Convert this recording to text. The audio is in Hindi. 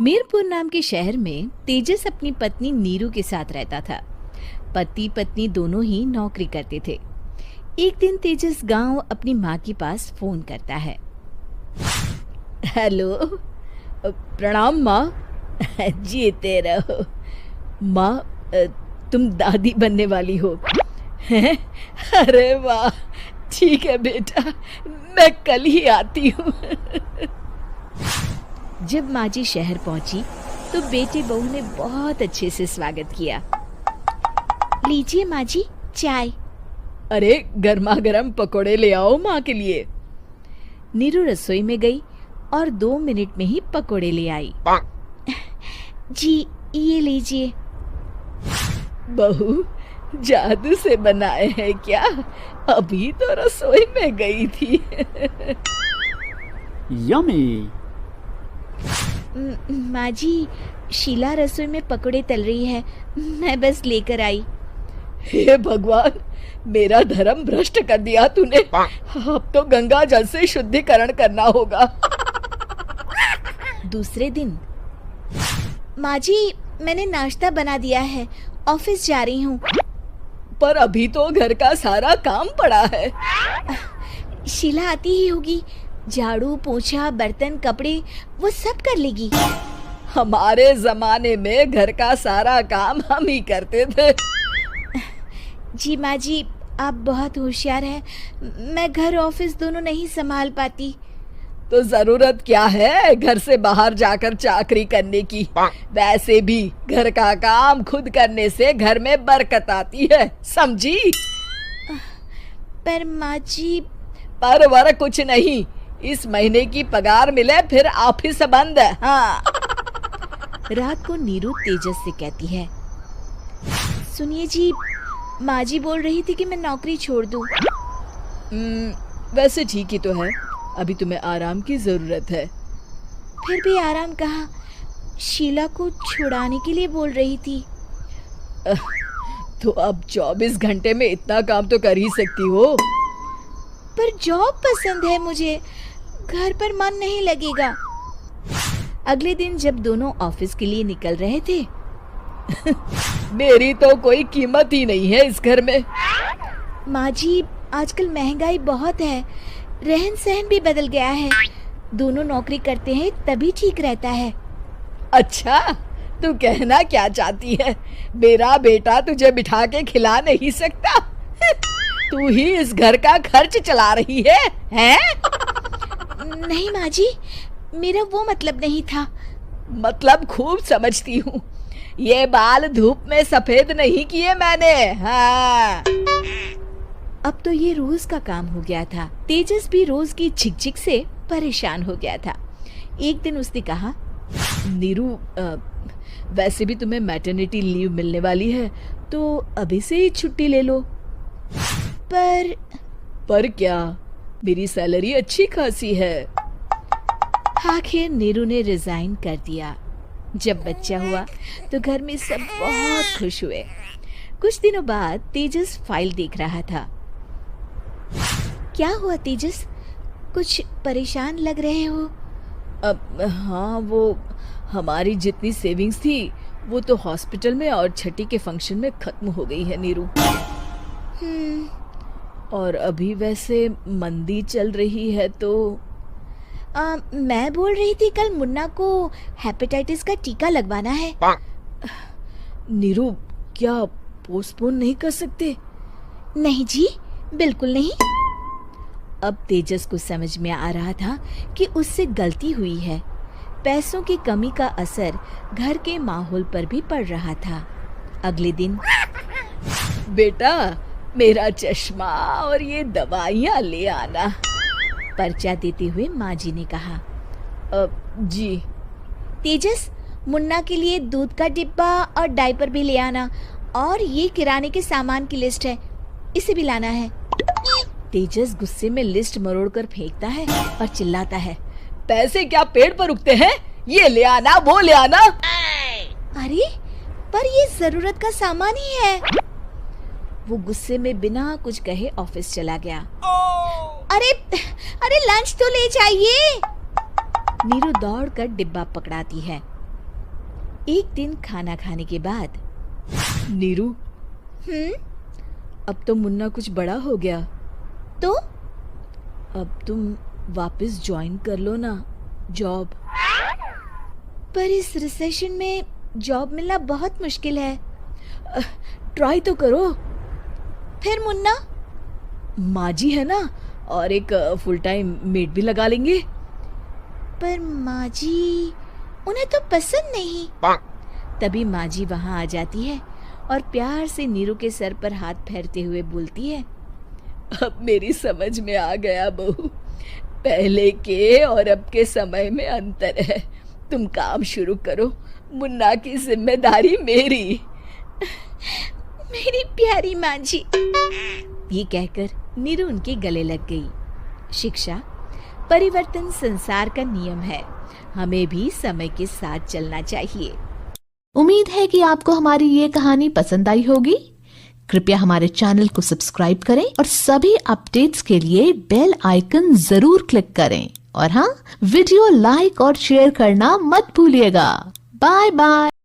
मीरपुर नाम के शहर में तेजस अपनी पत्नी नीरू के साथ रहता था। पति पत्नी दोनों ही नौकरी करते थे। एक दिन तेजस गांव अपनी माँ के पास फोन करता है। हेलो, प्रणाम माँ। जीते रहो माँ, तुम दादी बनने वाली हो। हैं? अरे वाह, ठीक है बेटा, मैं कल ही आती हूँ। जब माँ जी शहर पहुंची तो बेटे बहू ने बहुत अच्छे से स्वागत किया। लीजिए माँ जी, चाय। अरे गर्मा गर्म पकोड़े ले आओ माँ के लिए। नीरू रसोई में गई और 2 मिनट में ही पकोड़े ले आई। जी ये लीजिए। बहू जादू से बनाए हैं क्या? अभी तो रसोई में गई थी। यम्मी। माँ जी, शीला रसोई में पकोड़े तल रही है, मैं बस लेकर आई। हे भगवान, मेरा धर्म भ्रष्ट कर दिया तूने। अब तो गंगा जल से शुद्धिकरण करना होगा। दूसरे दिन, माँ जी मैंने नाश्ता बना दिया है, ऑफिस जा रही हूँ। पर अभी तो घर का सारा काम पड़ा है। शीला आती ही होगी, झाड़ू पोछा बर्तन कपड़े वो सब कर लेगी। हमारे जमाने में घर का सारा काम हम ही करते थे। जी माँ जी, आप बहुत होशियार हैं, मैं घर ऑफिस दोनों नहीं संभाल पाती। तो जरूरत क्या है घर से बाहर जाकर चाकरी करने की? वैसे भी घर का काम खुद करने से घर में बरकत आती है, समझी? पर माँ जी। पर वर कुछ नहीं, इस महीने की पगार मिले फिर ऑफिस बंद है। हाँ। रात को नीरू तेजस से कहती है, सुनिए जी, माँ जी बोल रही थी कि मैं नौकरी छोड़ दूं। वैसे ठीक ही तो है, अभी तुम्हें आराम की जरूरत है। फिर भी आराम कहाँ, शीला को छुड़ाने के लिए बोल रही थी। तो अब 24 घंटे में इतना काम तो कर ही सकती हो। पर जॉब पसंद है मुझे, घर पर मन नहीं लगेगा। अगले दिन जब दोनों ऑफिस के लिए निकल रहे थे, मेरी तो कोई कीमत ही नहीं है इस घर में। माँ जी, आजकल महंगाई बहुत है, रहन सहन भी बदल गया है, दोनों नौकरी करते हैं तभी ठीक रहता है। अच्छा, तू कहना क्या चाहती है? मेरा बेटा तुझे बिठा के खिला नहीं सकता? तू ही इस घर का खर्च चला रही है, हैं? नहीं माँ जी, मेरा वो मतलब नहीं था। मतलब खूब समझती हूँ, ये बाल धूप में सफेद नहीं किए मैंने। हाँ। अब तो ये रोज का काम हो गया था। तेजस भी रोज की झिकझिक से परेशान हो गया था। एक दिन उसने कहा, नीरू, वैसे भी तुम्हें मैटरनिटी लीव मिलने वाली है, तो अभी से ही छुट्टी ले लो। पर क्या, मेरी सैलरी अच्छी खासी है। आखिर नीरू ने रिजाइन कर दिया। जब बच्चा हुआ तो घर में सब बहुत खुश हुए। कुछ दिनों बाद तेजस फाइल देख रहा था। क्या हुआ तेजस, कुछ परेशान लग रहे हो? हाँ, वो हमारी जितनी सेविंग्स थी वो तो हॉस्पिटल में और छठी के फंक्शन में खत्म हो गई है नीरू। और अभी वैसे मंदी चल रही है तो मैं बोल रही थी कल मुन्ना को हेपेटाइटिस का टीका लगवाना है। नीरू, क्या पोस्टपोन नहीं कर सकते? नहीं जी, बिल्कुल नहीं। अब तेजस को समझ में आ रहा था कि उससे गलती हुई है। पैसों की कमी का असर घर के माहौल पर भी पड़ रहा था। अगले दिन, बेटा मेरा चश्मा और ये दवाइयाँ ले आना, पर्चा देते हुए माँ जी ने कहा। जी। तेजस, मुन्ना के लिए दूध का डिब्बा और डायपर भी ले आना, और ये किराने के सामान की लिस्ट है, इसे भी लाना है। तेजस गुस्से में लिस्ट मरोड़कर फेंकता है और चिल्लाता है, पैसे क्या पेड़ पर उगते हैं? ये ले आना, वो ले आना। अरे पर ये जरूरत का सामान ही है। वो गुस्से में बिना कुछ कहे ऑफिस चला गया। अरे लंच तो ले जाइए। नीरू दौड़कर डिब्बा पकड़ाती है। एक दिन खाना खाने के बाद, नीरू, अब तो मुन्ना कुछ बड़ा हो गया, तो अब तुम वापस ज्वाइन कर लो ना जॉब। पर इस रिसेशन में जॉब मिलना बहुत मुश्किल है। ट्राई तो करो। फिर मुन्ना, माँ जी है ना, और एक फुल टाइम मेड भी लगा लेंगे। पर माँ जी, उन्हें तो पसंद नहीं। तभी माँ जी वहाँ आ जाती है और प्यार से नीरू के सर पर हाथ फेरते हुए बोलती है, अब मेरी समझ में आ गया बहू, पहले के और अब के समय में अंतर है। तुम काम शुरू करो, मुन्ना की जिम्मेदारी मेरी। मेरी प्यारी माँ जी। ये कहकर नीरू उनके गले लग गई। शिक्षा, परिवर्तन संसार का नियम है, हमें भी समय के साथ चलना चाहिए। उम्मीद है कि आपको हमारी ये कहानी पसंद आई होगी। कृपया हमारे चैनल को सब्सक्राइब करें और सभी अपडेट्स के लिए बेल आइकन जरूर क्लिक करें। और हाँ, वीडियो लाइक और शेयर करना मत भूलिएगा। Bye bye.